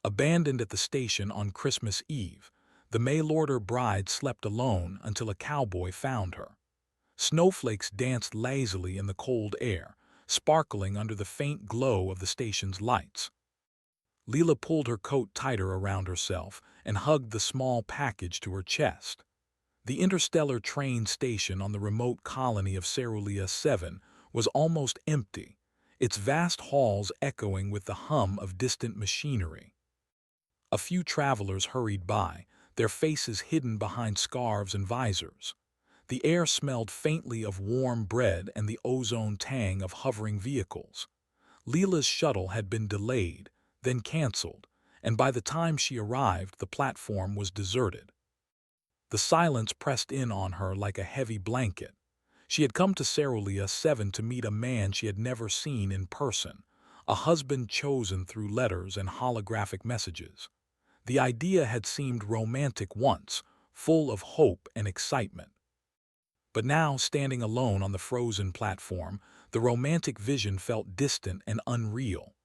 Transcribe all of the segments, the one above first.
Abandoned at the station on Christmas Eve, the mail-order bride slept alone until a cowboy found her. Snowflakes danced lazily in the cold air, sparkling under the faint glow of the station's lights. Leela pulled her coat tighter around herself and hugged the small package to her chest. The interstellar train station on the remote colony of Cerulean 7 was almost empty, its vast halls echoing with the hum of distant machinery. A few travelers hurried by, their faces hidden behind scarves and visors. The air smelled faintly of warm bread and the ozone tang of hovering vehicles. Leela's shuttle had been delayed, then canceled, and by the time she arrived, the platform was deserted. The silence pressed in on her like a heavy blanket. She had come to Cerulean 7 to meet a man she had never seen in person, a husband chosen through letters and holographic messages. The idea had seemed romantic once, full of hope and excitement. But now, standing alone on the frozen platform, the romantic vision felt distant and unreal.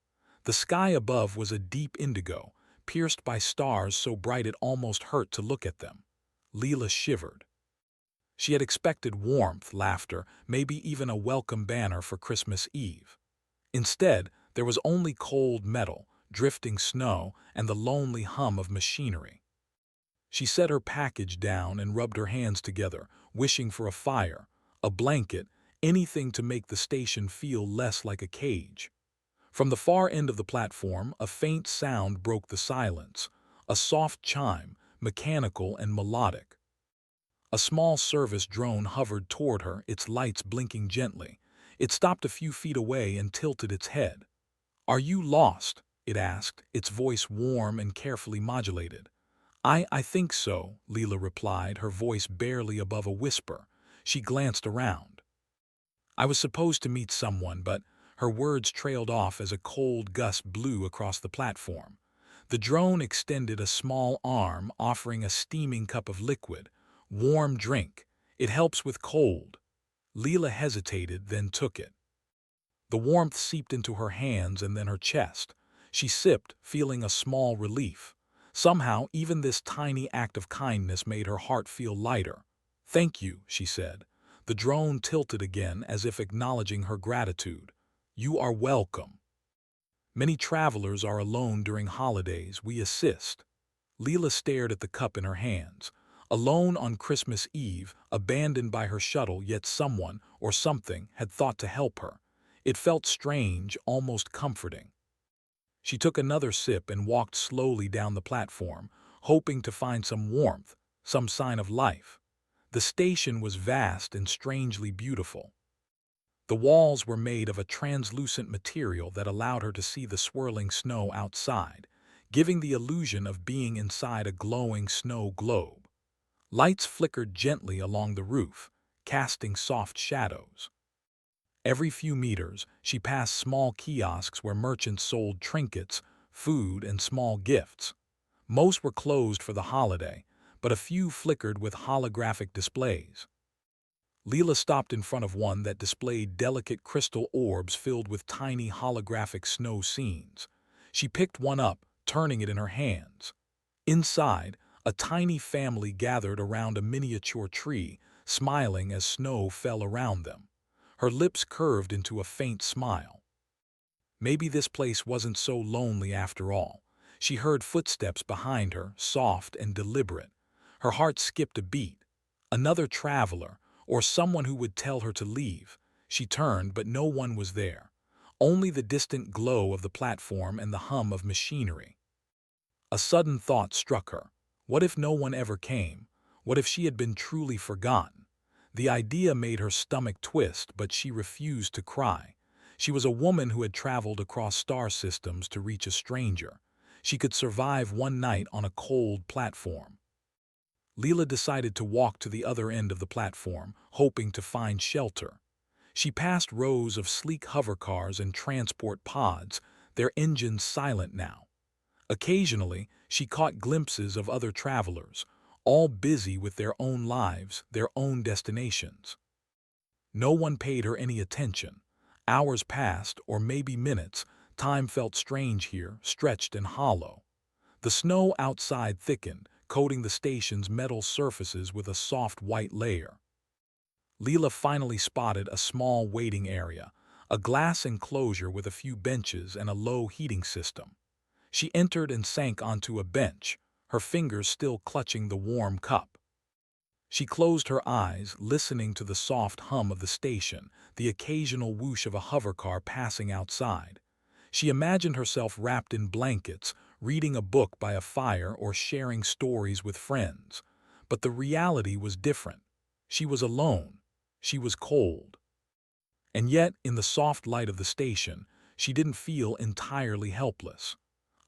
The sky above was a deep indigo, pierced by stars so bright it almost hurt to look at them. Leela shivered. She had expected warmth, laughter, maybe even a welcome banner for Christmas Eve. Instead, there was only cold metal, drifting snow, and the lonely hum of machinery. She set her package down and rubbed her hands together, wishing for a fire, a blanket, anything to make the station feel less like a cage. From the far end of the platform, a faint sound broke the silence, a soft chime, mechanical and melodic. A small service drone hovered toward her, its lights blinking gently. It stopped a few feet away and tilted its head. "Are you lost?" it asked, its voice warm and carefully modulated. I think so," Leela replied, her voice barely above a whisper. She glanced around. "I was supposed to meet someone, but—" Her words trailed off as a cold gust blew across the platform. The drone extended a small arm, offering a steaming cup of liquid. "Warm drink. It helps with cold." Leela hesitated, then took it. The warmth seeped into her hands and then her chest. She sipped, feeling a small relief. Somehow, even this tiny act of kindness made her heart feel lighter. "Thank you," she said. The drone tilted again as if acknowledging her gratitude. "You are welcome. Many travelers are alone during holidays. We assist." Leela stared at the cup in her hands. Alone on Christmas Eve, abandoned by her shuttle, yet someone, or something, had thought to help her. It felt strange, almost comforting. She took another sip and walked slowly down the platform, hoping to find some warmth, some sign of life. The station was vast and strangely beautiful. The walls were made of a translucent material that allowed her to see the swirling snow outside, giving the illusion of being inside a glowing snow globe. Lights flickered gently along the roof, casting soft shadows. Every few meters, she passed small kiosks where merchants sold trinkets, food, and small gifts. Most were closed for the holiday, but a few flickered with holographic displays. Leela stopped in front of one that displayed delicate crystal orbs filled with tiny holographic snow scenes. She picked one up, turning it in her hands. Inside, a tiny family gathered around a miniature tree, smiling as snow fell around them. Her lips curved into a faint smile. Maybe this place wasn't so lonely after all. She heard footsteps behind her, soft and deliberate. Her heart skipped a beat. Another traveler, or someone who would tell her to leave. She turned, but no one was there. Only the distant glow of the platform and the hum of machinery. A sudden thought struck her. What if no one ever came? What if she had been truly forgotten? The idea made her stomach twist, but she refused to cry. She was a woman who had traveled across star systems to reach a stranger. She could survive one night on a cold platform. Leela decided to walk to the other end of the platform, hoping to find shelter. She passed rows of sleek hovercars and transport pods, their engines silent now. Occasionally, she caught glimpses of other travelers, all busy with their own lives, their own destinations. No one paid her any attention. Hours passed, or maybe minutes. Time felt strange here, stretched and hollow. The snow outside thickened, coating the station's metal surfaces with a soft white layer. Leela finally spotted a small waiting area, a glass enclosure with a few benches and a low heating system. She entered and sank onto a bench, her fingers still clutching the warm cup. She closed her eyes, listening to the soft hum of the station, the occasional whoosh of a hovercar passing outside. She imagined herself wrapped in blankets, reading a book by a fire or sharing stories with friends. But the reality was different. She was alone. She was cold. And yet, in the soft light of the station, she didn't feel entirely helpless.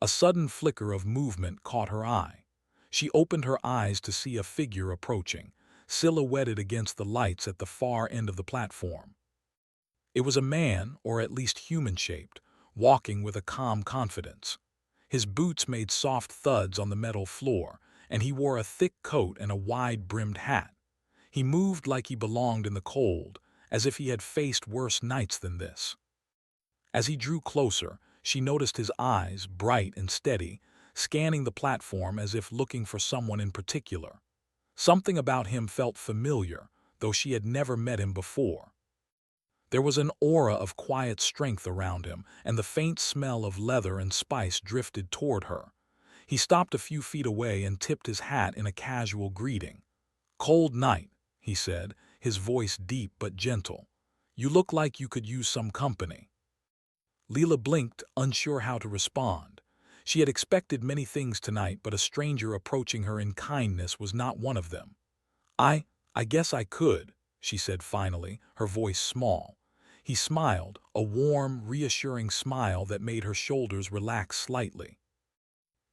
A sudden flicker of movement caught her eye. She opened her eyes to see a figure approaching, silhouetted against the lights at the far end of the platform. It was a man, or at least human-shaped, walking with a calm confidence. His boots made soft thuds on the metal floor, and he wore a thick coat and a wide-brimmed hat. He moved like he belonged in the cold, as if he had faced worse nights than this. As he drew closer, she noticed his eyes, bright and steady, scanning the platform as if looking for someone in particular. Something about him felt familiar, though she had never met him before. There was an aura of quiet strength around him, and the faint smell of leather and spice drifted toward her. He stopped a few feet away and tipped his hat in a casual greeting. "Cold night," he said, his voice deep but gentle. "You look like you could use some company." Leela blinked, unsure how to respond. She had expected many things tonight, but a stranger approaching her in kindness was not one of them. I guess I could," she said finally, her voice small. He smiled, a warm, reassuring smile that made her shoulders relax slightly.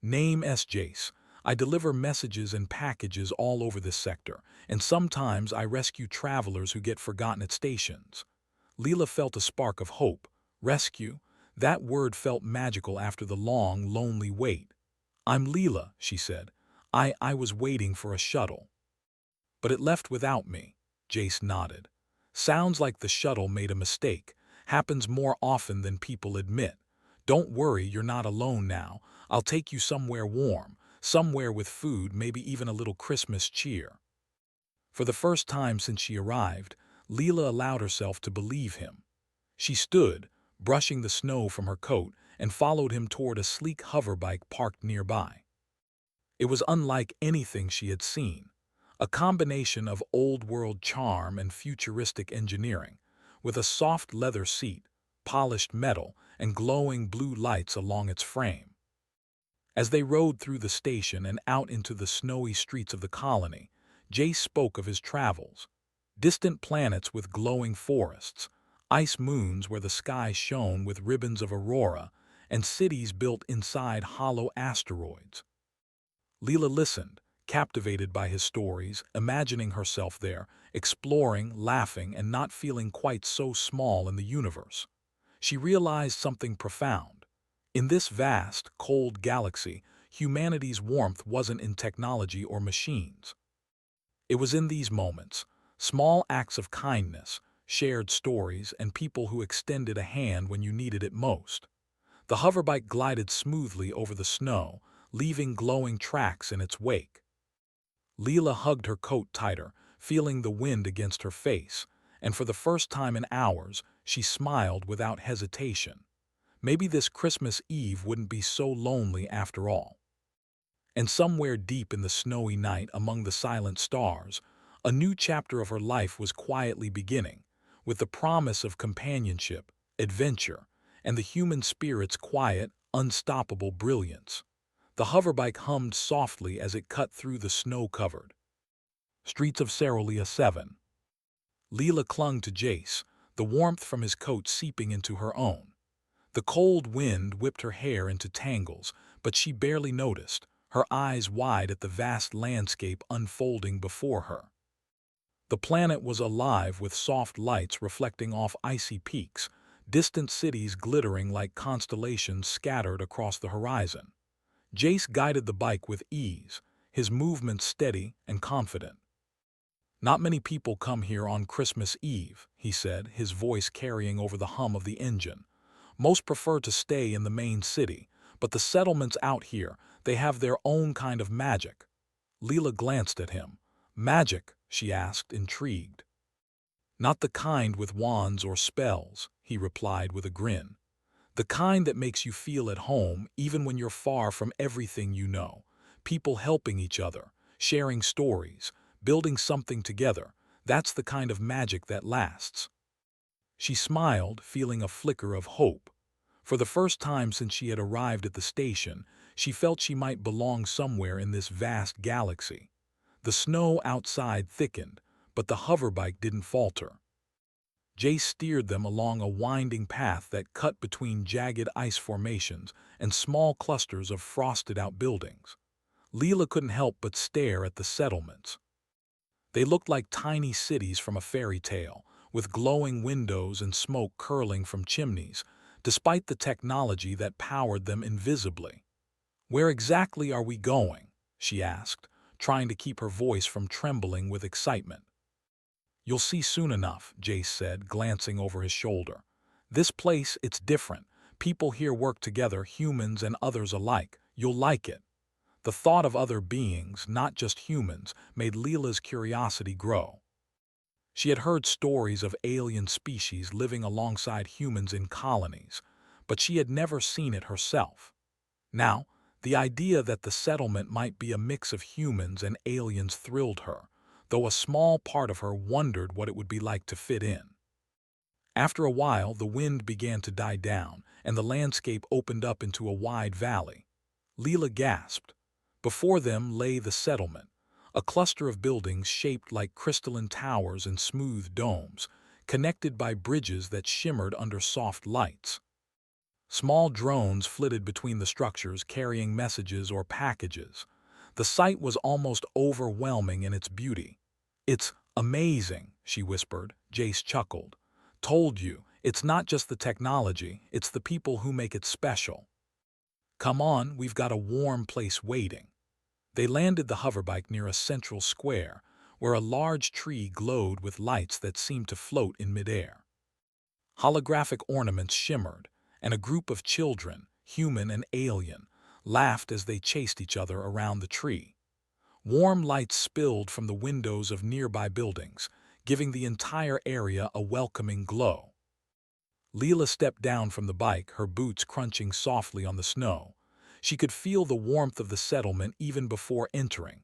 "Name's Jace. I deliver messages and packages all over this sector, and sometimes I rescue travelers who get forgotten at stations." Leela felt a spark of hope. Rescue? That word felt magical after the long, lonely wait. "I'm Leela," she said. I was waiting for a shuttle." "But it left without me," Jace nodded. "Sounds like the shuttle made a mistake. Happens more often than people admit. Don't worry, you're not alone now. I'll take you somewhere warm, somewhere with food, maybe even a little Christmas cheer." For the first time since she arrived, Leela allowed herself to believe him. She stood, brushing the snow from her coat, and followed him toward a sleek hoverbike parked nearby. It was unlike anything she had seen, a combination of old-world charm and futuristic engineering, with a soft leather seat, polished metal, and glowing blue lights along its frame. As they rode through the station and out into the snowy streets of the colony, Jace spoke of his travels. Distant planets with glowing forests, ice moons where the sky shone with ribbons of aurora, and cities built inside hollow asteroids. Leela listened, captivated by his stories, imagining herself there, exploring, laughing, and not feeling quite so small in the universe. She realized something profound. In this vast, cold galaxy, humanity's warmth wasn't in technology or machines. It was in these moments, small acts of kindness, shared stories, and people who extended a hand when you needed it most. The hoverbike glided smoothly over the snow, leaving glowing tracks in its wake. Leela hugged her coat tighter, feeling the wind against her face, and for the first time in hours, she smiled without hesitation. Maybe this Christmas Eve wouldn't be so lonely after all. And somewhere deep in the snowy night among the silent stars, a new chapter of her life was quietly beginning, with the promise of companionship, adventure, and the human spirit's quiet, unstoppable brilliance. The hoverbike hummed softly as it cut through the snow-covered streets of Cerulean 7. Leela clung to Jace, the warmth from his coat seeping into her own. The cold wind whipped her hair into tangles, but she barely noticed, her eyes wide at the vast landscape unfolding before her. The planet was alive with soft lights reflecting off icy peaks, distant cities glittering like constellations scattered across the horizon. Jace guided the bike with ease, his movements steady and confident. "Not many people come here on Christmas Eve," he said, his voice carrying over the hum of the engine. "Most prefer to stay in the main city, But the settlements out here, they have their own kind of magic. Leela glanced at him. Magic? She asked, intrigued. Not the kind with wands or spells, he replied with a grin. The kind that makes you feel at home even when you're far from everything you know. People helping each other, sharing stories, building something together. That's the kind of magic that lasts. She smiled, feeling a flicker of hope. For the first time since she had arrived at the station, she felt she might belong somewhere in this vast galaxy. The snow outside thickened, but the hoverbike didn't falter. Jace steered them along a winding path that cut between jagged ice formations and small clusters of frosted-out buildings. Leela couldn't help but stare at the settlements. They looked like tiny cities from a fairy tale, with glowing windows and smoke curling from chimneys, despite the technology that powered them invisibly. "Where exactly are we going?" she asked, trying to keep her voice from trembling with excitement. "You'll see soon enough," Jace said, glancing over his shoulder. "This place, it's different. People here work together, humans and others alike. You'll like it." The thought of other beings, not just humans, made Leela's curiosity grow. She had heard stories of alien species living alongside humans in colonies, but she had never seen it herself. Now, the idea that the settlement might be a mix of humans and aliens thrilled her, though a small part of her wondered what it would be like to fit in. After a while, the wind began to die down, and the landscape opened up into a wide valley. Leela gasped. Before them lay the settlement, a cluster of buildings shaped like crystalline towers and smooth domes, connected by bridges that shimmered under soft lights. Small drones flitted between the structures carrying messages or packages. The sight was almost overwhelming in its beauty. "It's amazing," she whispered. Jace chuckled. "Told you, it's not just the technology, it's the people who make it special. Come on, we've got a warm place waiting." They landed the hoverbike near a central square, where a large tree glowed with lights that seemed to float in midair. Holographic ornaments shimmered, and a group of children, human and alien, laughed as they chased each other around the tree. Warm lights spilled from the windows of nearby buildings, giving the entire area a welcoming glow. Leela stepped down from the bike, her boots crunching softly on the snow. She could feel the warmth of the settlement even before entering.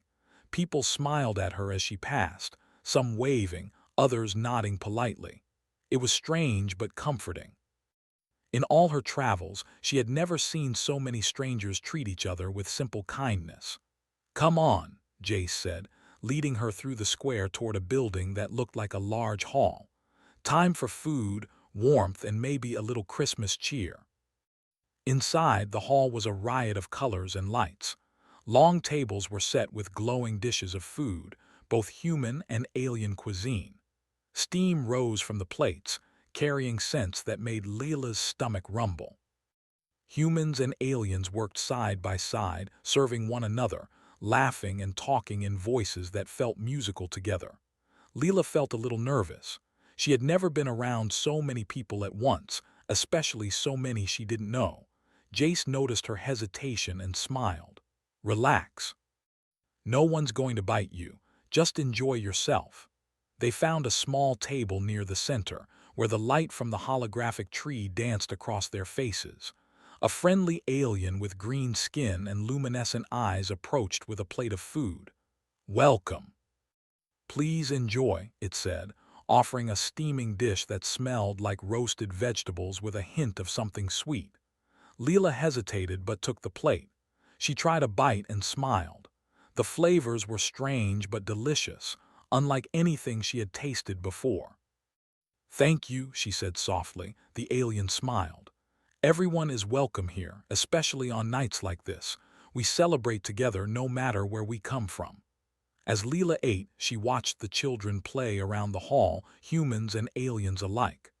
People smiled at her as she passed, some waving, others nodding politely. It was strange but comforting. In all her travels, she had never seen so many strangers treat each other with simple kindness. "Come on," Jace said, leading her through the square toward a building that looked like a large hall. "Time for food, warmth, and maybe a little Christmas cheer." Inside, the hall was a riot of colors and lights. Long tables were set with glowing dishes of food, both human and alien cuisine. Steam rose from the plates, carrying scents that made Leela's stomach rumble. Humans and aliens worked side by side, serving one another, laughing and talking in voices that felt musical together. Leela felt a little nervous. She had never been around so many people at once, especially so many she didn't know. Jace noticed her hesitation and smiled. "Relax. No one's going to bite you. Just enjoy yourself." They found a small table near the center, where the light from the holographic tree danced across their faces. A friendly alien with green skin and luminescent eyes approached with a plate of food. "Welcome. Please enjoy," it said, offering a steaming dish that smelled like roasted vegetables with a hint of something sweet. Leela hesitated but took the plate. She tried a bite and smiled. The flavors were strange but delicious, unlike anything she had tasted before. "Thank you," she said softly. The alien smiled. "Everyone is welcome here, especially on nights like this. We celebrate together no matter where we come from." As Leela ate, she watched the children play around the hall, humans and aliens alike.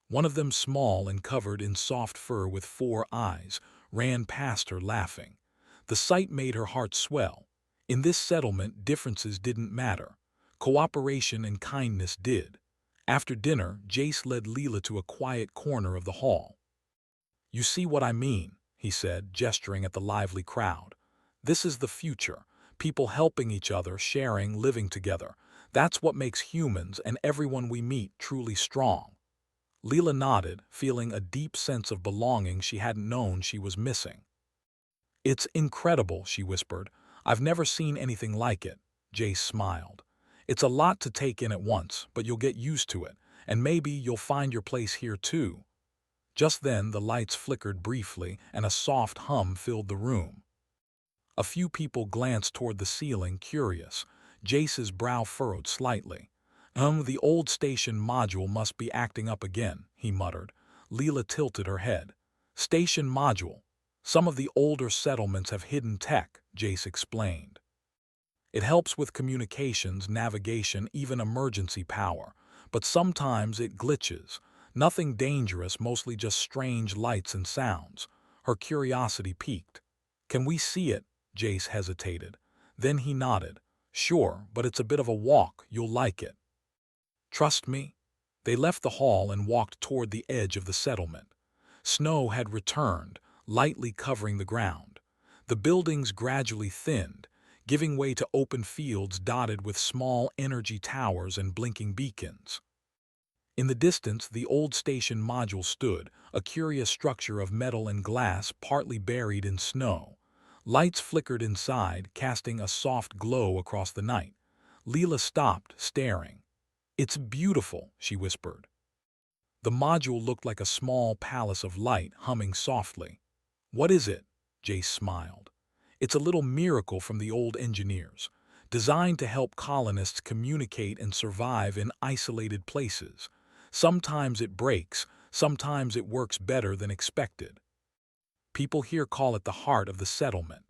One of them, small and covered in soft fur with 4 eyes, ran past her laughing. The sight made her heart swell. In this settlement, differences didn't matter. Cooperation and kindness did. After dinner, Jace led Leela to a quiet corner of the hall. "You see what I mean?" he said, gesturing at the lively crowd. "This is the future. People helping each other, sharing, living together. That's what makes humans and everyone we meet truly strong." Leela nodded, feeling a deep sense of belonging she hadn't known she was missing. "It's incredible," she whispered. "I've never seen anything like it." Jace smiled. "It's a lot to take in at once, but you'll get used to it, and maybe you'll find your place here too." Just then the lights flickered briefly and a soft hum filled the room. A few people glanced toward the ceiling, curious. Jace's brow furrowed slightly. The old station module must be acting up again," he muttered. Leela tilted her head. "Station module. Some of the older settlements have hidden tech," Jace explained. "It helps with communications, navigation, even emergency power. But sometimes it glitches. Nothing dangerous, mostly just strange lights and sounds." Her curiosity piqued. "Can we see it?" Jace hesitated. Then he nodded. "Sure, but it's a bit of a walk. You'll like it." "Trust me." They left the hall and walked toward the edge of the settlement. Snow had returned, lightly covering the ground. The buildings gradually thinned, giving way to open fields dotted with small energy towers and blinking beacons. In the distance, the old station module stood, a curious structure of metal and glass partly buried in snow. Lights flickered inside, casting a soft glow across the night. Leela stopped, staring. "It's beautiful," she whispered. The module looked like a small palace of light, humming softly. "What is it?" Jace smiled. "It's a little miracle from the old engineers, designed to help colonists communicate and survive in isolated places. Sometimes it breaks, sometimes it works better than expected. People here call it the heart of the settlement."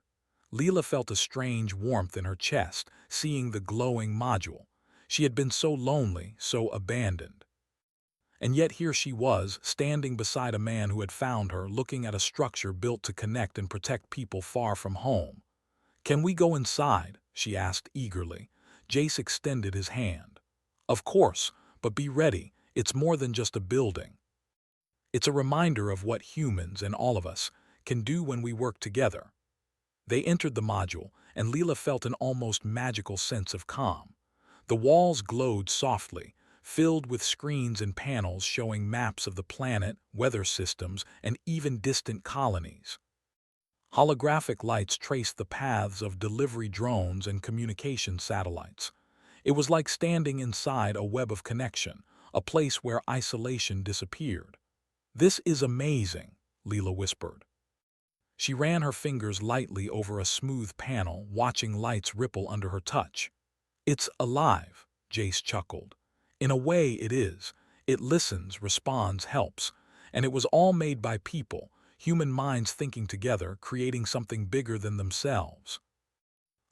Leela felt a strange warmth in her chest, seeing the glowing module. She had been so lonely, so abandoned. And yet here she was, standing beside a man who had found her, looking at a structure built to connect and protect people far from home. "Can we go inside?" she asked eagerly. Jace extended his hand. "Of course, but be ready. It's more than just a building. It's a reminder of what humans, and all of us, can do when we work together." They entered the module, and Leela felt an almost magical sense of calm. The walls glowed softly, filled with screens and panels showing maps of the planet, weather systems, and even distant colonies. Holographic lights traced the paths of delivery drones and communication satellites. It was like standing inside a web of connection, a place where isolation disappeared. "This is amazing," Leela whispered. She ran her fingers lightly over a smooth panel, watching lights ripple under her touch. "It's alive," Jace chuckled. "In a way it is. It listens, responds, helps. And it was all made by people, human minds thinking together, creating something bigger than themselves."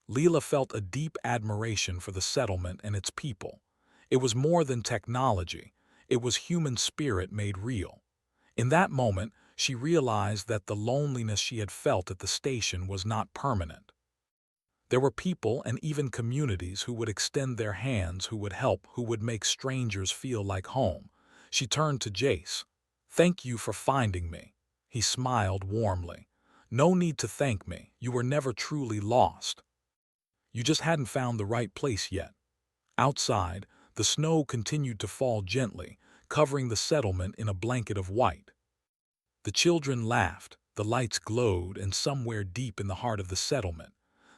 Leela felt a deep admiration for the settlement and its people. It was more than technology. It was human spirit made real. In that moment, she realized that the loneliness she had felt at the station was not permanent. There were people and even communities who would extend their hands, who would help, who would make strangers feel like home. She turned to Jace. "Thank you for finding me." He smiled warmly. "No need to thank me. You were never truly lost. You just hadn't found the right place yet." Outside, the snow continued to fall gently, covering the settlement in a blanket of white. The children laughed, the lights glowed, and somewhere deep in the heart of the settlement,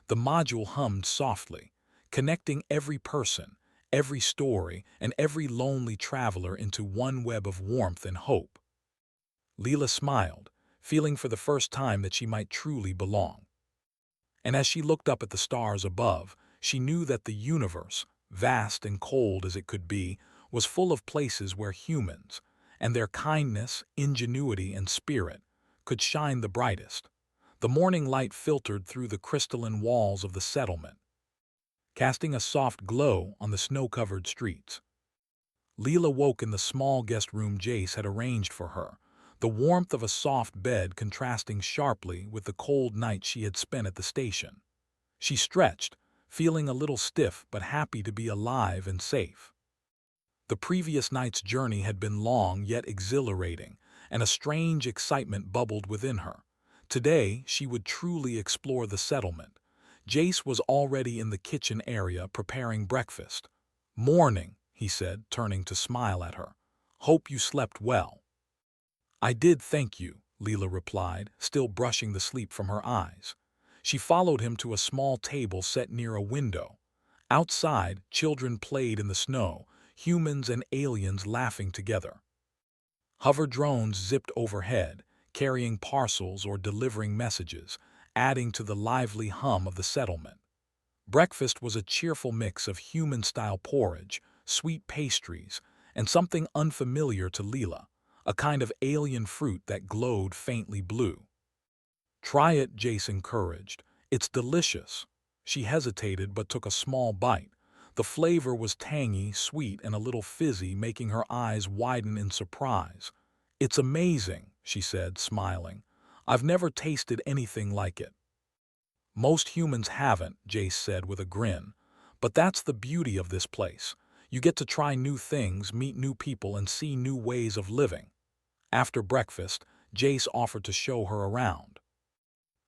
the module hummed softly, connecting every person, every story, and every lonely traveler into one web of warmth and hope. Leela smiled, feeling for the first time that she might truly belong. And as she looked up at the stars above, she knew that the universe, vast and cold as it could be, was full of places where humans, and their kindness, ingenuity, and spirit, could shine the brightest. The morning light filtered through the crystalline walls of the settlement, casting a soft glow on the snow-covered streets. Leela woke in the small guest room Jace had arranged for her, the warmth of a soft bed contrasting sharply with the cold night she had spent at the station. She stretched, feeling a little stiff but happy to be alive and safe. The previous night's journey had been long yet exhilarating, and a strange excitement bubbled within her. Today, she would truly explore the settlement. Jace was already in the kitchen area preparing breakfast. "Morning," he said, turning to smile at her. "Hope you slept well." "I did, thank you," Leela replied, still brushing the sleep from her eyes. She followed him to a small table set near a window. Outside, children played in the snow, humans and aliens laughing together. Hover drones zipped overhead, carrying parcels or delivering messages, adding to the lively hum of the settlement. Breakfast was a cheerful mix of human-style porridge, sweet pastries, and something unfamiliar to Leela, a kind of alien fruit that glowed faintly blue. "Try it," Jace encouraged. "It's delicious." She hesitated but took a small bite. The flavor was tangy, sweet, and a little fizzy, making her eyes widen in surprise. "It's amazing," she said, smiling. "I've never tasted anything like it." "Most humans haven't," Jace said with a grin. "But that's the beauty of this place. You get to try new things, meet new people, and see new ways of living." After breakfast, Jace offered to show her around.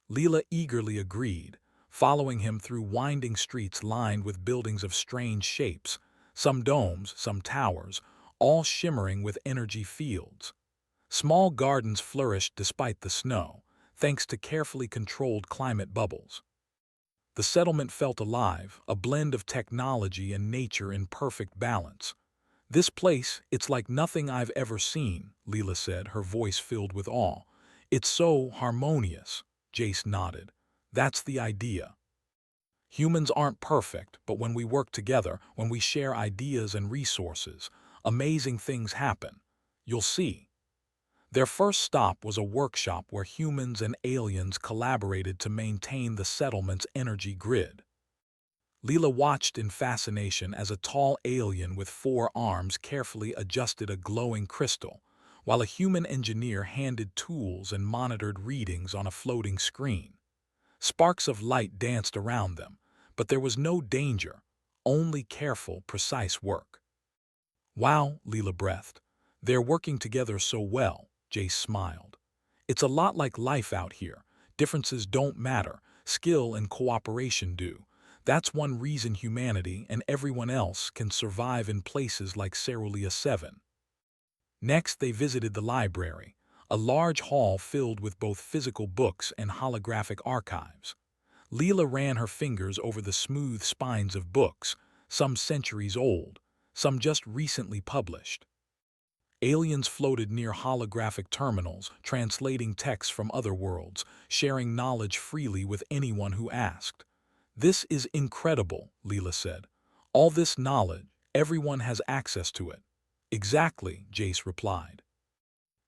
Leela eagerly agreed, following him through winding streets lined with buildings of strange shapes, some domes, some towers, all shimmering with energy fields. Small gardens flourished despite the snow, thanks to carefully controlled climate bubbles. The settlement felt alive, a blend of technology and nature in perfect balance. "This place, it's like nothing I've ever seen," Leela said, her voice filled with awe. "It's so harmonious." Jace nodded. "That's the idea. Humans aren't perfect, but when we work together, when we share ideas and resources, amazing things happen. You'll see." Their first stop was a workshop where humans and aliens collaborated to maintain the settlement's energy grid. Leela watched in fascination as a tall alien with 4 arms carefully adjusted a glowing crystal, while a human engineer handed tools and monitored readings on a floating screen. Sparks of light danced around them, but there was no danger, only careful, precise work. "Wow," Leela breathed. "They're working together so well," Jace smiled. "It's a lot like life out here. Differences don't matter, skill and cooperation do. That's one reason humanity and everyone else can survive in places like Cerulean 7. Next, they visited the library, a large hall filled with both physical books and holographic archives. Leela ran her fingers over the smooth spines of books, some centuries old, some just recently published. Aliens floated near holographic terminals, translating texts from other worlds, sharing knowledge freely with anyone who asked. "This is incredible," Leela said. "All this knowledge, everyone has access to it." "Exactly," Jace replied.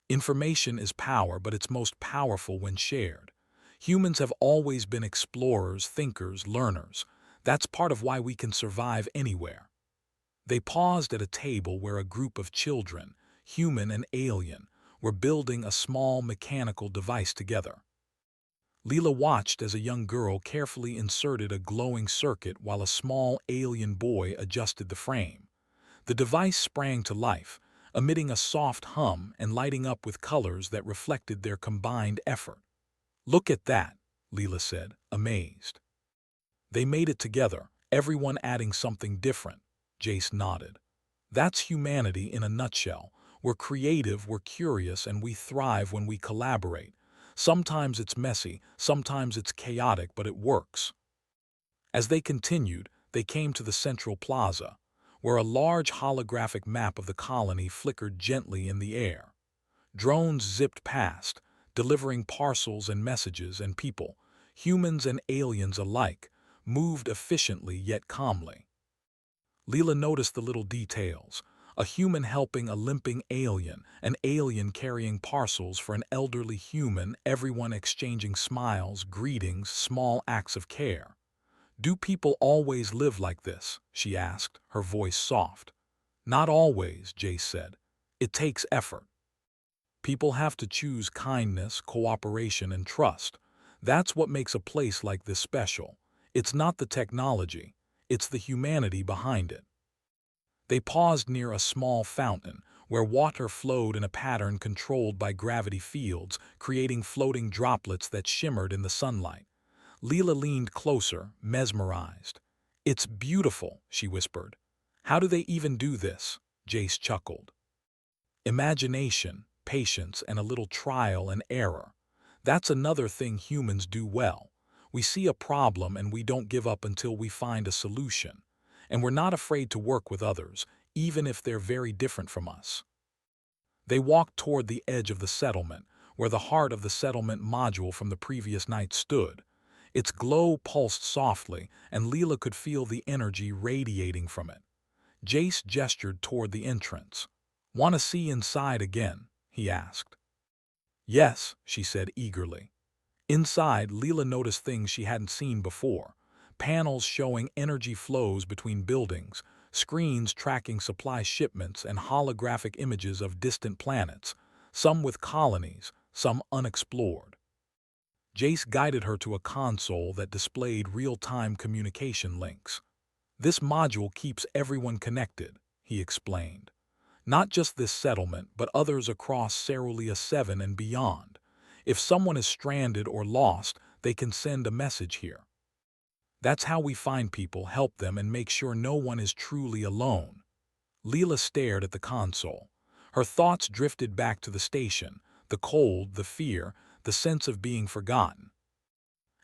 "Information is power, but it's most powerful when shared. Humans have always been explorers, thinkers, learners. That's part of why we can survive anywhere." They paused at a table where a group of children, human and alien, were building a small mechanical device together. Leela watched as a young girl carefully inserted a glowing circuit while a small alien boy adjusted the frame. The device sprang to life, emitting a soft hum and lighting up with colors that reflected their combined effort. "Look at that," Leela said, amazed. "They made it together, everyone adding something different." Jace nodded. "That's humanity in a nutshell. We're creative, we're curious, and we thrive when we collaborate. Sometimes it's messy, sometimes it's chaotic, but it works." As they continued, they came to the central plaza, where a large holographic map of the colony flickered gently in the air. Drones zipped past, delivering parcels and messages, and people, humans and aliens alike, moved efficiently yet calmly. Leela noticed the little details: a human helping a limping alien, an alien carrying parcels for an elderly human, everyone exchanging smiles, greetings, small acts of care. "Do people always live like this?" she asked, her voice soft. "Not always," Jace said. "It takes effort. People have to choose kindness, cooperation, and trust. That's what makes a place like this special. It's not the technology, it's the humanity behind it." They paused near a small fountain, where water flowed in a pattern controlled by gravity fields, creating floating droplets that shimmered in the sunlight. Leela leaned closer, mesmerized. "It's beautiful," she whispered. "How do they even do this?" Jace chuckled. "Imagination, patience, and a little trial and error. That's another thing humans do well. We see a problem and we don't give up until we find a solution. And we're not afraid to work with others, even if they're very different from us." They walked toward the edge of the settlement, where the heart of the settlement module from the previous night stood. Its glow pulsed softly, and Leela could feel the energy radiating from it. Jace gestured toward the entrance. "Want to see inside again?" he asked. "Yes," she said eagerly. Inside, Leela noticed things she hadn't seen before. Panels showing energy flows between buildings, screens tracking supply shipments, and holographic images of distant planets, some with colonies, some unexplored. Jace guided her to a console that displayed real-time communication links. "This module keeps everyone connected," he explained. "Not just this settlement, but others across Cerulean 7 and beyond. If someone is stranded or lost, they can send a message here. That's how we find people, help them, and make sure no one is truly alone." Leela stared at the console. Her thoughts drifted back to the station, the cold, the fear, the sense of being forgotten.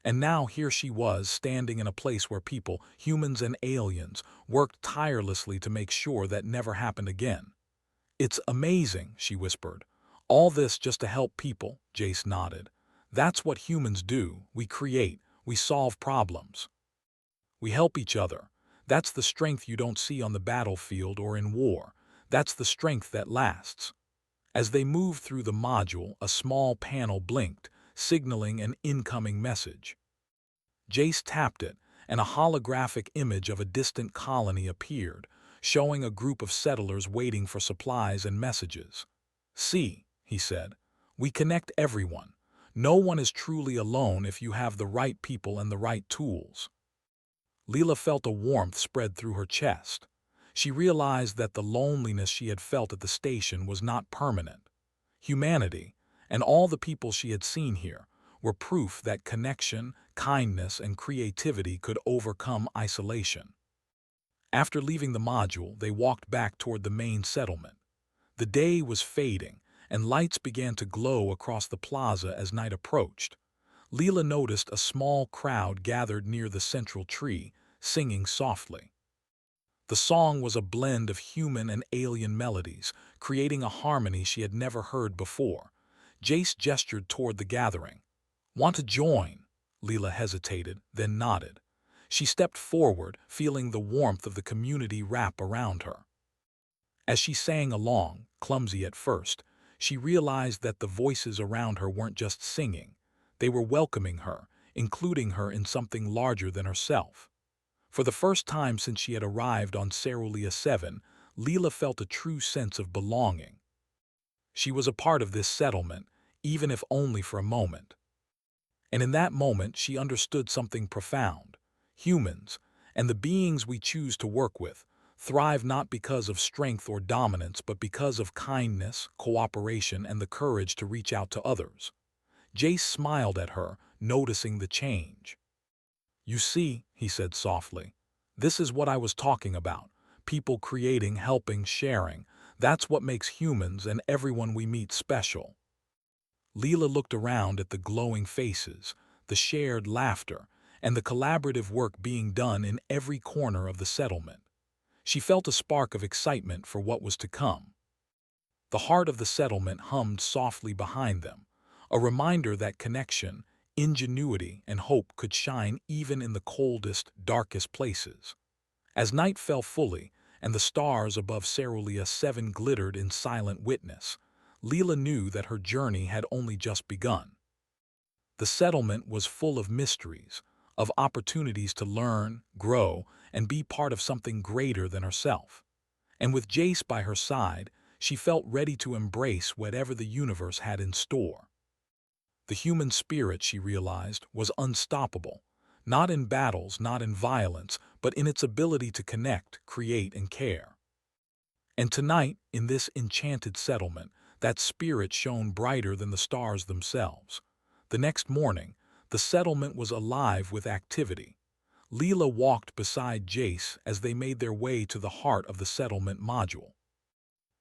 And now here she was, standing in a place where people, humans and aliens, worked tirelessly to make sure that never happened again. "It's amazing," she whispered. "All this just to help people," Jace nodded. "That's what humans do. We create, we solve problems. We help each other. That's the strength you don't see on the battlefield or in war. That's the strength that lasts." As they moved through the module, a small panel blinked, signaling an incoming message. Jace tapped it, and a holographic image of a distant colony appeared, showing a group of settlers waiting for supplies and messages. "See," he said, "we connect everyone. No one is truly alone if you have the right people and the right tools." Leela felt a warmth spread through her chest. She realized that the loneliness she had felt at the station was not permanent. Humanity, and all the people she had seen here, were proof that connection, kindness, and creativity could overcome isolation. After leaving the module, they walked back toward the main settlement. The day was fading, and lights began to glow across the plaza as night approached. Leela noticed a small crowd gathered near the central tree, singing softly. The song was a blend of human and alien melodies, creating a harmony she had never heard before. Jace gestured toward the gathering. "Want to join?" Leela hesitated, then nodded. She stepped forward, feeling the warmth of the community wrap around her. As she sang along, clumsy at first, she realized that the voices around her weren't just singing. They were welcoming her, including her in something larger than herself. For the first time since she had arrived on Cerulean 7, Leela felt a true sense of belonging. She was a part of this settlement, even if only for a moment. And in that moment, she understood something profound. Humans, and the beings we choose to work with, thrive not because of strength or dominance, but because of kindness, cooperation, and the courage to reach out to others. Jace smiled at her, noticing the change. "You see," he said softly, "this is what I was talking about. People creating, helping, sharing. That's what makes humans and everyone we meet special." Leela looked around at the glowing faces, the shared laughter, and the collaborative work being done in every corner of the settlement. She felt a spark of excitement for what was to come. The heart of the settlement hummed softly behind them, a reminder that connection, ingenuity, and hope could shine even in the coldest, darkest places. As night fell fully, and the stars above Cerulean 7 glittered in silent witness, Leela knew that her journey had only just begun. The settlement was full of mysteries, of opportunities to learn, grow, and be part of something greater than herself. And with Jace by her side, she felt ready to embrace whatever the universe had in store. The human spirit, she realized, was unstoppable, not in battles, not in violence, but in its ability to connect, create, and care. And tonight, in this enchanted settlement, that spirit shone brighter than the stars themselves. The next morning, the settlement was alive with activity. Leela walked beside Jace as they made their way to the heart of the settlement module.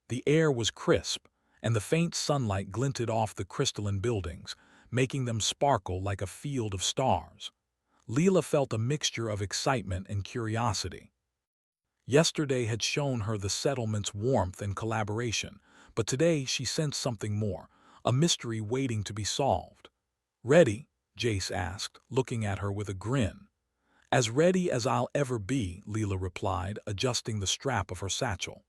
The air was crisp, and the faint sunlight glinted off the crystalline buildings, making them sparkle like a field of stars. Leela felt a mixture of excitement and curiosity. Yesterday had shown her the settlement's warmth and collaboration, but today she sensed something more, a mystery waiting to be solved. "Ready?" Jace asked, looking at her with a grin. "As ready as I'll ever be," Leela replied, adjusting the strap of her satchel.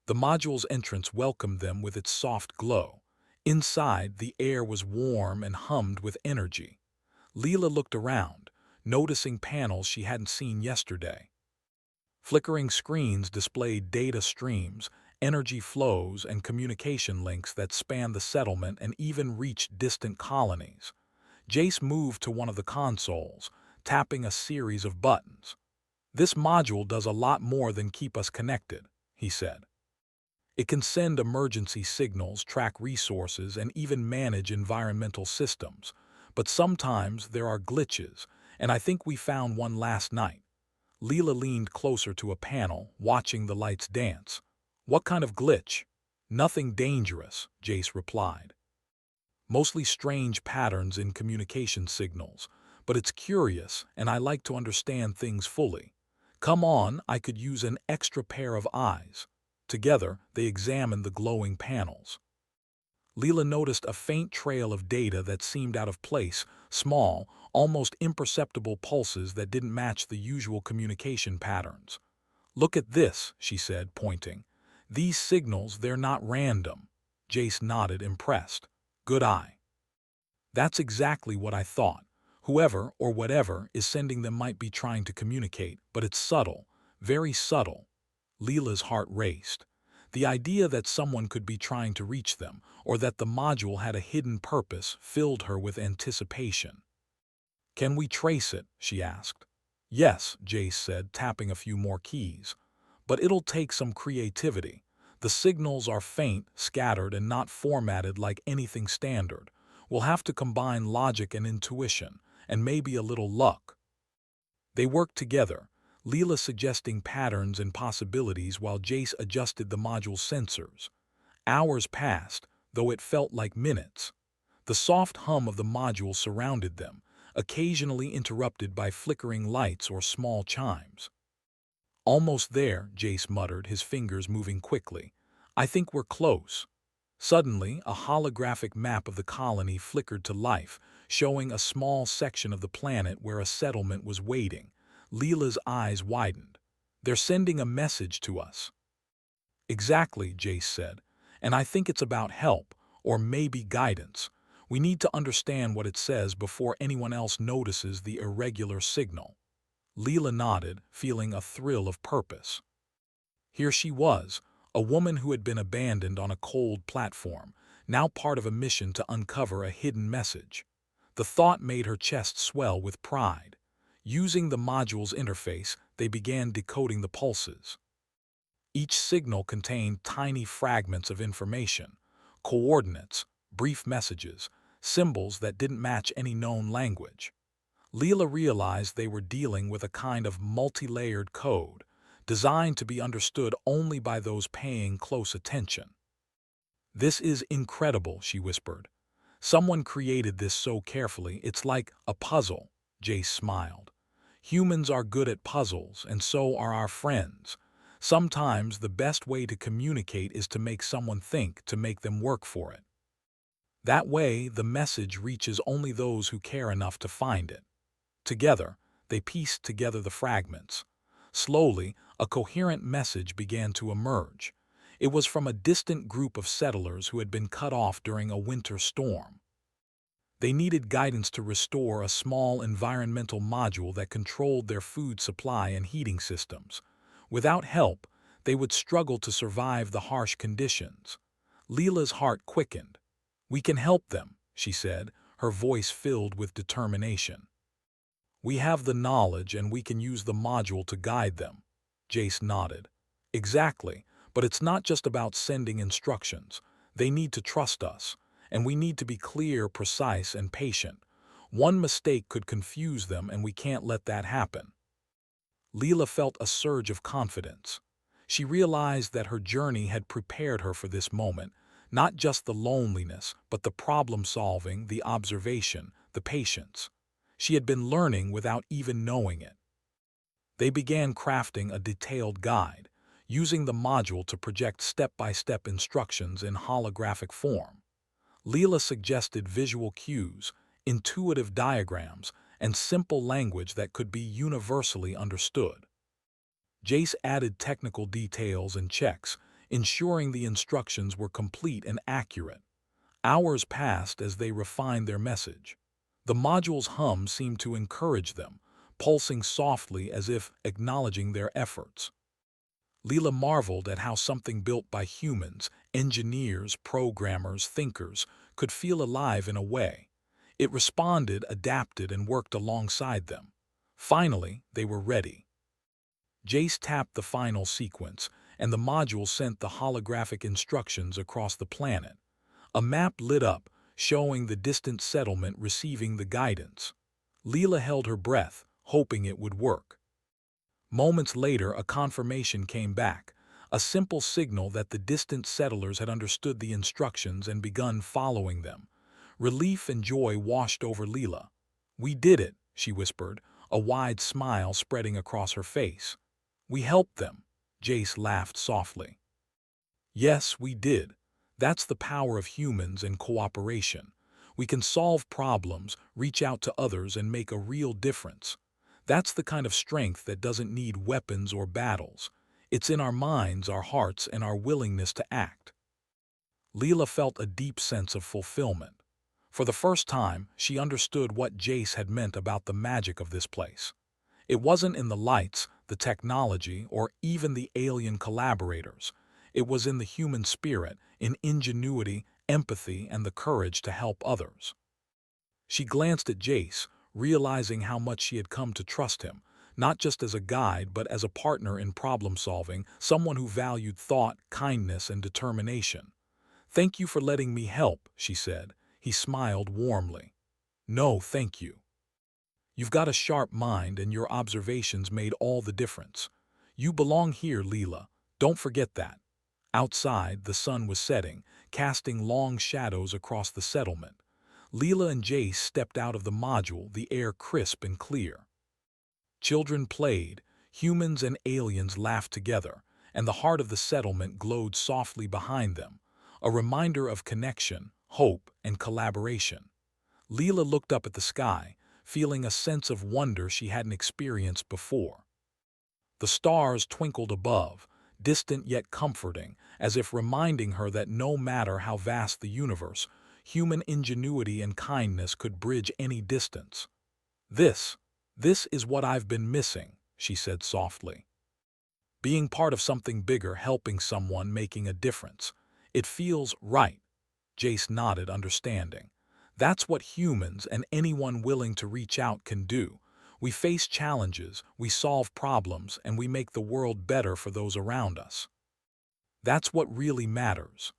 The module's entrance welcomed them with its soft glow. Inside, the air was warm and hummed with energy. Leela looked around, noticing panels she hadn't seen yesterday. Flickering screens displayed data streams, energy flows, and communication links that spanned the settlement and even reached distant colonies. Jace moved to one of the consoles, tapping a series of buttons. "This module does a lot more than keep us connected," he said. "It can send emergency signals, track resources, and even manage environmental systems. But sometimes there are glitches, and I think we found one last night." Leela leaned closer to a panel, watching the lights dance. "What kind of glitch?" "Nothing dangerous," Jace replied. "Mostly strange patterns in communication signals. But it's curious, and I like to understand things fully. Come on, I could use an extra pair of eyes." Together, they examined the glowing panels. Leela noticed a faint trail of data that seemed out of place, small, almost imperceptible pulses that didn't match the usual communication patterns. "Look at this," she said, pointing. "These signals, they're not random." Jace nodded, impressed. "Good eye." "That's exactly what I thought. Whoever, or whatever, is sending them might be trying to communicate, but it's subtle, very subtle." Leela's heart raced. The idea that someone could be trying to reach them, or that the module had a hidden purpose, filled her with anticipation. "Can we trace it?" she asked. "Yes," Jace said, tapping a few more keys. "But it'll take some creativity. The signals are faint, scattered, and not formatted like anything standard. We'll have to combine logic and intuition, and maybe a little luck." They worked together, Leela suggesting patterns and possibilities while Jace adjusted the module's sensors. Hours passed, though it felt like minutes. The soft hum of the module surrounded them, occasionally interrupted by flickering lights or small chimes. "Almost there," Jace muttered, his fingers moving quickly. "I think we're close." Suddenly, a holographic map of the colony flickered to life, showing a small section of the planet where a settlement was waiting. Leela's eyes widened. "They're sending a message to us." "Exactly," Jace said. "And I think it's about help, or maybe guidance. We need to understand what it says before anyone else notices the irregular signal." Leela nodded, feeling a thrill of purpose. Here she was, a woman who had been abandoned on a cold platform, now part of a mission to uncover a hidden message. The thought made her chest swell with pride. Using the module's interface, they began decoding the pulses. Each signal contained tiny fragments of information, coordinates, brief messages, symbols that didn't match any known language. Leela realized they were dealing with a kind of multi-layered code, designed to be understood only by those paying close attention. "This is incredible," she whispered. "Someone created this so carefully, it's like a puzzle." Jace smiled. "Humans are good at puzzles, and so are our friends. Sometimes the best way to communicate is to make someone think, to make them work for it. That way, the message reaches only those who care enough to find it." Together, they pieced together the fragments. Slowly, a coherent message began to emerge. It was from a distant group of settlers who had been cut off during a winter storm. They needed guidance to restore a small environmental module that controlled their food supply and heating systems. Without help, they would struggle to survive the harsh conditions. Leela's heart quickened. "We can help them," she said, her voice filled with determination. "We have the knowledge and we can use the module to guide them." Jace nodded. "Exactly, But it's not just about sending instructions. They need to trust us, and we need to be clear, precise, and patient. One mistake could confuse them, and we can't let that happen. Leela felt a surge of confidence. She realized that her journey had prepared her for this moment, not just the loneliness, but the problem-solving, the observation, the patience. She had been learning without even knowing it. They began crafting a detailed guide, using the module to project step-by-step instructions in holographic form. Leela suggested visual cues, intuitive diagrams, and simple language that could be universally understood. Jace added technical details and checks, ensuring the instructions were complete and accurate. Hours passed as they refined their message. The module's hum seemed to encourage them, pulsing softly as if acknowledging their efforts. Leela marveled at how something built by humans, engineers, programmers, thinkers, could feel alive in a way. It responded, adapted, and worked alongside them. Finally, they were ready. Jace tapped the final sequence, and the module sent the holographic instructions across the planet. A map lit up, showing the distant settlement receiving the guidance. Leela held her breath, hoping it would work. Moments later, a confirmation came back, a simple signal that the distant settlers had understood the instructions and begun following them. Relief and joy washed over Leela. "We did it," she whispered, a wide smile spreading across her face. "We helped them," Jace laughed softly. "Yes, we did. That's the power of humans and cooperation. We can solve problems, reach out to others, and make a real difference. That's the kind of strength that doesn't need weapons or battles. It's in our minds, our hearts, and our willingness to act." Leela felt a deep sense of fulfillment. For the first time, she understood what Jace had meant about the magic of this place. It wasn't in the lights, the technology, or even the alien collaborators. It was in the human spirit, in ingenuity, empathy, and the courage to help others. She glanced at Jace, realizing how much she had come to trust him, not just as a guide but as a partner in problem-solving, someone who valued thought, kindness, and determination. "Thank you for letting me help," she said. He smiled warmly. "No, thank you. You've got a sharp mind and your observations made all the difference. You belong here, Leela. Don't forget that." Outside, the sun was setting, casting long shadows across the settlement. Leela and Jace stepped out of the module, the air crisp and clear. Children played, humans and aliens laughed together, and the heart of the settlement glowed softly behind them, a reminder of connection, hope, and collaboration. Leela looked up at the sky, feeling a sense of wonder she hadn't experienced before. The stars twinkled above, distant yet comforting, as if reminding her that no matter how vast the universe, human ingenuity and kindness could bridge any distance. This is what I've been missing," she said softly. "Being part of something bigger, helping someone, making a difference. It feels right." Jace nodded, understanding. "That's what humans and anyone willing to reach out can do. We face challenges, we solve problems, and we make the world better for those around us. That's what really matters."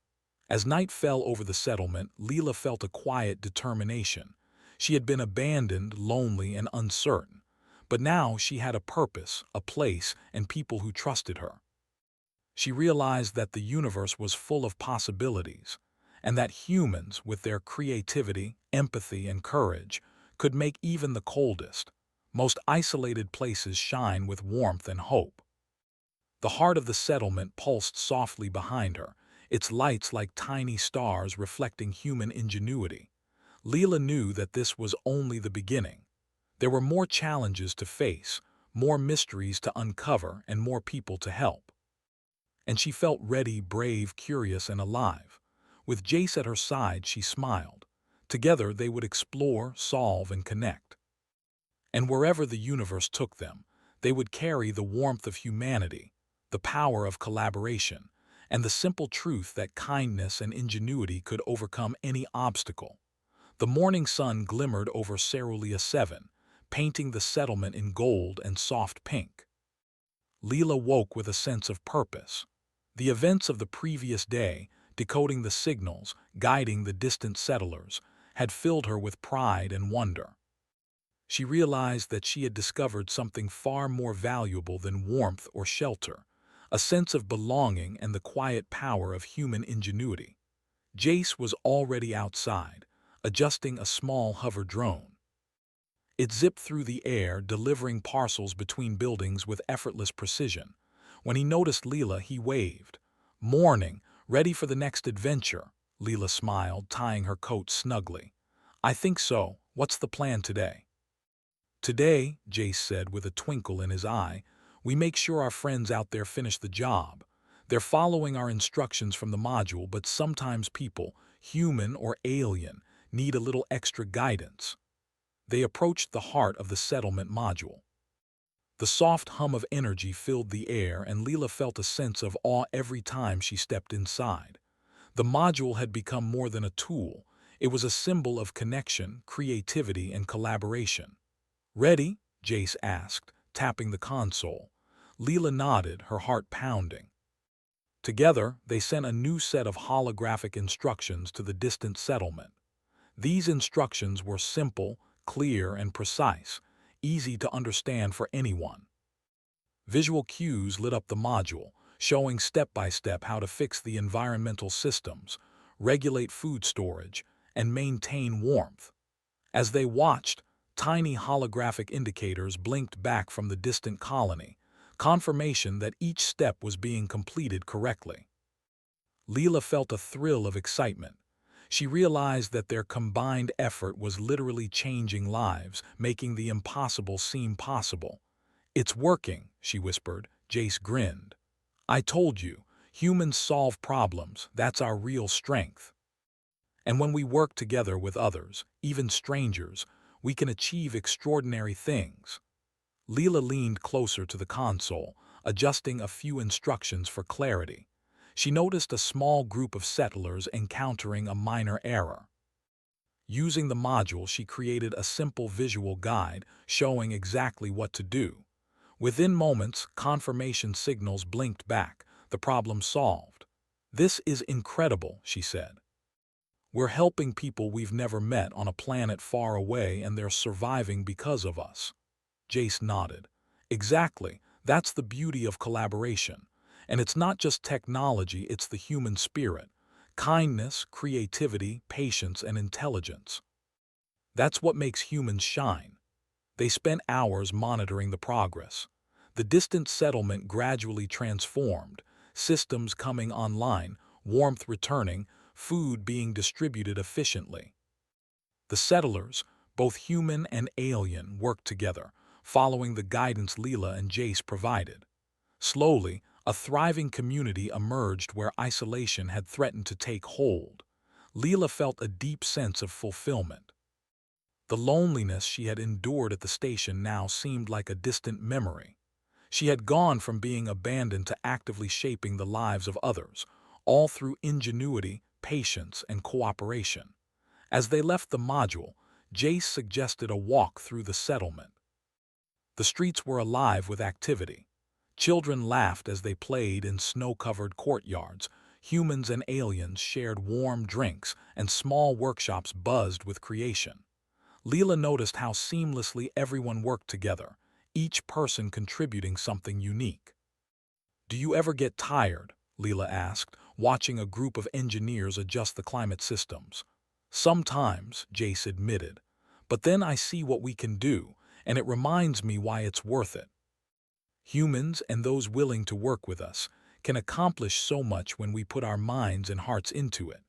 As night fell over the settlement, Leela felt a quiet determination. She had been abandoned, lonely, and uncertain. But now she had a purpose, a place, and people who trusted her. She realized that the universe was full of possibilities, and that humans, with their creativity, empathy, and courage, could make even the coldest, most isolated places shine with warmth and hope. The heart of the settlement pulsed softly behind her, its lights like tiny stars reflecting human ingenuity. Leela knew that this was only the beginning. There were more challenges to face, more mysteries to uncover, and more people to help. And she felt ready, brave, curious, and alive. With Jace at her side, she smiled. Together they would explore, solve, and connect. And wherever the universe took them, they would carry the warmth of humanity, the power of collaboration, and the simple truth that kindness and ingenuity could overcome any obstacle. The morning sun glimmered over Cerulean 7, painting the settlement in gold and soft pink. Leela woke with a sense of purpose. The events of the previous day, decoding the signals, guiding the distant settlers, had filled her with pride and wonder. She realized that she had discovered something far more valuable than warmth or shelter, a sense of belonging and the quiet power of human ingenuity. Jace was already outside, adjusting a small hover drone. It zipped through the air, delivering parcels between buildings with effortless precision. When he noticed Leela, he waved. "Morning, ready for the next adventure?" Leela smiled, tying her coat snugly. "I think so. What's the plan today?" "Today," Jace said with a twinkle in his eye, "we make sure our friends out there finish the job. They're following our instructions from the module, but sometimes people, human or alien, need a little extra guidance." They approached the heart of the settlement module. The soft hum of energy filled the air, and Leela felt a sense of awe every time she stepped inside. The module had become more than a tool. It was a symbol of connection, creativity, and collaboration. "Ready?" Jace asked, tapping the console. Leela nodded, her heart pounding. Together, they sent a new set of holographic instructions to the distant settlement. These instructions were simple, clear, and precise, easy to understand for anyone. Visual cues lit up the module, showing step by step how to fix the environmental systems, regulate food storage, and maintain warmth. As they watched, tiny holographic indicators blinked back from the distant colony, confirmation that each step was being completed correctly. Leela felt a thrill of excitement. She realized that their combined effort was literally changing lives, making the impossible seem possible. "It's working," she whispered. Jace grinned. "I told you, humans solve problems. That's our real strength. And when we work together with others, even strangers, we can achieve extraordinary things." Leela leaned closer to the console, adjusting a few instructions for clarity. She noticed a small group of settlers encountering a minor error. Using the module, she created a simple visual guide showing exactly what to do. Within moments, confirmation signals blinked back, the problem solved. "This is incredible," she said. "We're helping people we've never met on a planet far away, and they're surviving because of us." Jace nodded. "Exactly. That's the beauty of collaboration. And it's not just technology, it's the human spirit. Kindness, creativity, patience, and intelligence. That's what makes humans shine." They spent hours monitoring the progress. The distant settlement gradually transformed, systems coming online, warmth returning, food being distributed efficiently. The settlers, both human and alien, worked together, following the guidance Leela and Jace provided. Slowly, a thriving community emerged where isolation had threatened to take hold. Leela felt a deep sense of fulfillment. The loneliness she had endured at the station now seemed like a distant memory. She had gone from being abandoned to actively shaping the lives of others, all through ingenuity, patience, and cooperation. As they left the module, Jace suggested a walk through the settlement. The streets were alive with activity. Children laughed as they played in snow-covered courtyards, humans and aliens shared warm drinks, and small workshops buzzed with creation. Leela noticed how seamlessly everyone worked together, each person contributing something unique. "Do you ever get tired?" Leela asked, watching a group of engineers adjust the climate systems. "Sometimes," Jace admitted, "but then I see what we can do, and it reminds me why it's worth it. Humans, and those willing to work with us, can accomplish so much when we put our minds and hearts into it."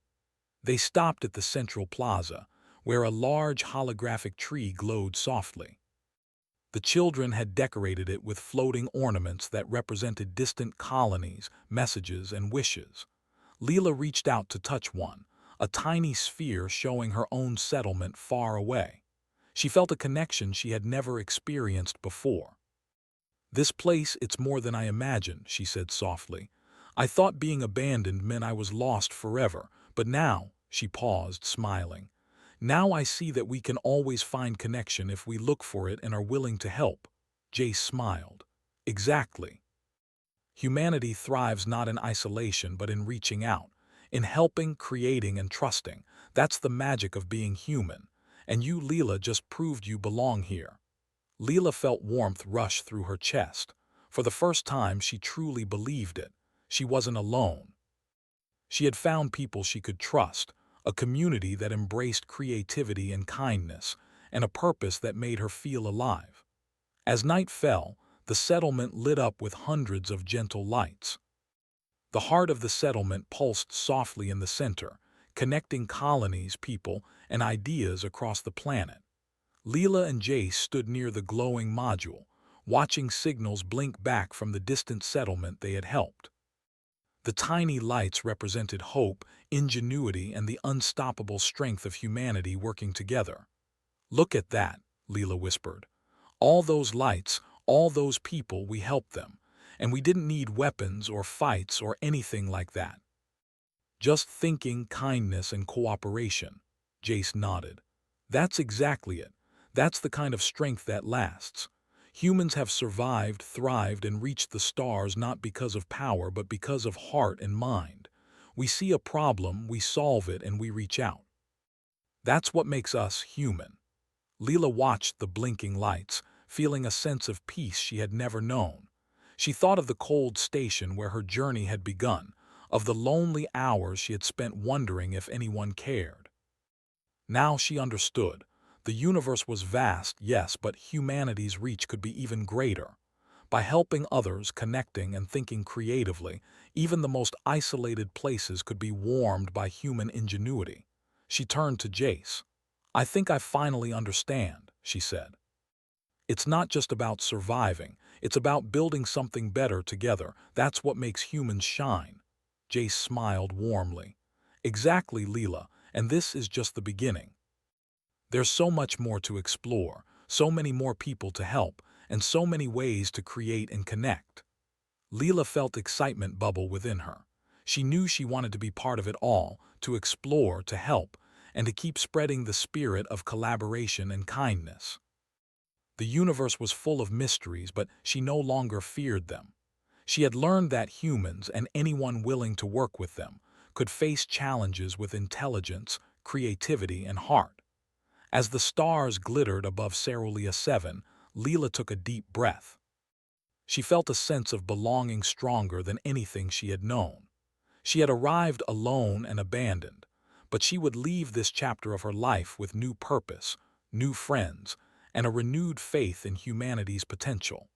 They stopped at the central plaza, where a large holographic tree glowed softly. The children had decorated it with floating ornaments that represented distant colonies, messages, and wishes. Leela reached out to touch one, a tiny sphere showing her own settlement far away. She felt a connection she had never experienced before. "This place, it's more than I imagined," she said softly. "I thought being abandoned meant I was lost forever, but now," she paused, smiling, "now I see that we can always find connection if we look for it and are willing to help." Jace smiled. "Exactly." Humanity thrives not in isolation but in reaching out, in helping, creating, and trusting. That's the magic of being human. And you, Leela, just proved you belong here. Leela felt warmth rush through her chest. For the first time, she truly believed it. She wasn't alone. She had found people she could trust, a community that embraced creativity and kindness, and a purpose that made her feel alive. As night fell, the settlement lit up with hundreds of gentle lights. The heart of the settlement pulsed softly in the center, connecting colonies, people, and ideas across the planet. Leela and Jace stood near the glowing module, watching signals blink back from the distant settlement they had helped. The tiny lights represented hope, ingenuity, and the unstoppable strength of humanity working together. "Look at that," Leela whispered. "All those lights, all those people, we helped them. And we didn't need weapons or fights or anything like that. Just thinking, kindness, and cooperation." Jace nodded. "That's exactly it. That's the kind of strength that lasts. Humans have survived, thrived, and reached the stars not because of power but because of heart and mind. We see a problem, we solve it, and we reach out. That's what makes us human." Leela watched the blinking lights, feeling a sense of peace she had never known. She thought of the cold station where her journey had begun, of the lonely hours she had spent wondering if anyone cared. Now she understood. The universe was vast, yes, but humanity's reach could be even greater. By helping others, connecting, and thinking creatively, even the most isolated places could be warmed by human ingenuity. She turned to Jace. "I think I finally understand," she said. "It's not just about surviving, it's about building something better together. That's what makes humans shine." Jace smiled warmly. "Exactly, Leela, and this is just the beginning. There's so much more to explore, so many more people to help, and so many ways to create and connect." Leela felt excitement bubble within her. She knew she wanted to be part of it all, to explore, to help, and to keep spreading the spirit of collaboration and kindness. The universe was full of mysteries, but she no longer feared them. She had learned that humans, and anyone willing to work with them, could face challenges with intelligence, creativity, and heart. As the stars glittered above Cerulean 7, Leela took a deep breath. She felt a sense of belonging stronger than anything she had known. She had arrived alone and abandoned, but she would leave this chapter of her life with new purpose, new friends, and a renewed faith in humanity's potential.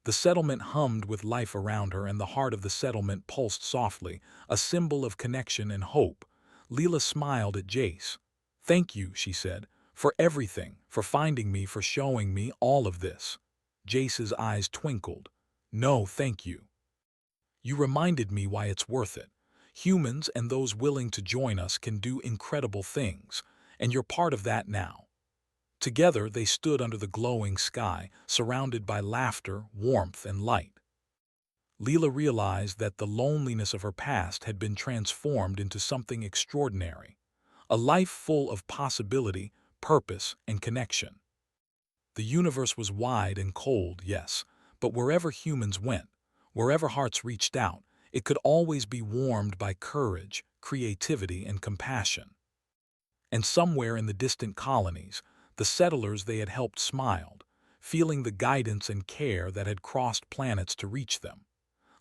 The settlement hummed with life around her, and the heart of the settlement pulsed softly, a symbol of connection and hope. Leela smiled at Jace. "Thank you," she said, "for everything, for finding me, for showing me all of this." Jace's eyes twinkled. "No, thank you. You reminded me why it's worth it. Humans and those willing to join us can do incredible things, and you're part of that now." Together they stood under the glowing sky, surrounded by laughter, warmth, and light. Leela realized that the loneliness of her past had been transformed into something extraordinary, a life full of possibility, purpose, and connection. The universe was wide and cold, yes, but wherever humans went, wherever hearts reached out, it could always be warmed by courage, creativity, and compassion. And somewhere in the distant colonies, the settlers they had helped smiled, feeling the guidance and care that had crossed planets to reach them.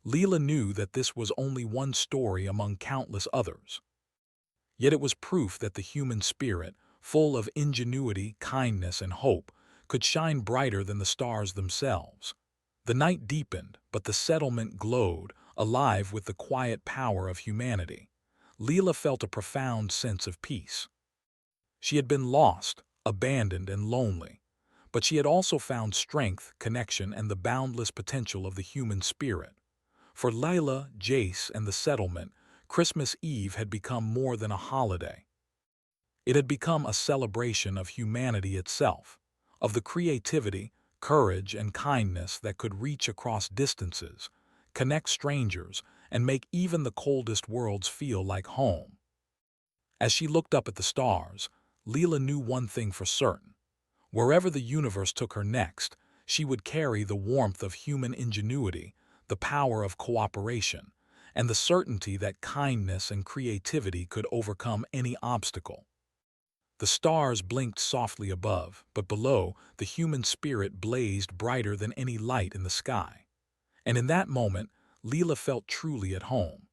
Leela knew that this was only one story among countless others. Yet it was proof that the human spirit, full of ingenuity, kindness, and hope, could shine brighter than the stars themselves. The night deepened, but the settlement glowed, alive with the quiet power of humanity. Leela felt a profound sense of peace. She had been lost, abandoned, and lonely, but she had also found strength, connection, and the boundless potential of the human spirit. For Leela, Jace, and the settlement, Christmas Eve had become more than a holiday. It had become a celebration of humanity itself, of the creativity, courage, and kindness that could reach across distances, connect strangers, and make even the coldest worlds feel like home. As she looked up at the stars, Leela knew one thing for certain. Wherever the universe took her next, she would carry the warmth of human ingenuity, the the power of cooperation, and the certainty that kindness and creativity could overcome any obstacle. The stars blinked softly above, but below, the human spirit blazed brighter than any light in the sky. And in that moment, Leela felt truly at home.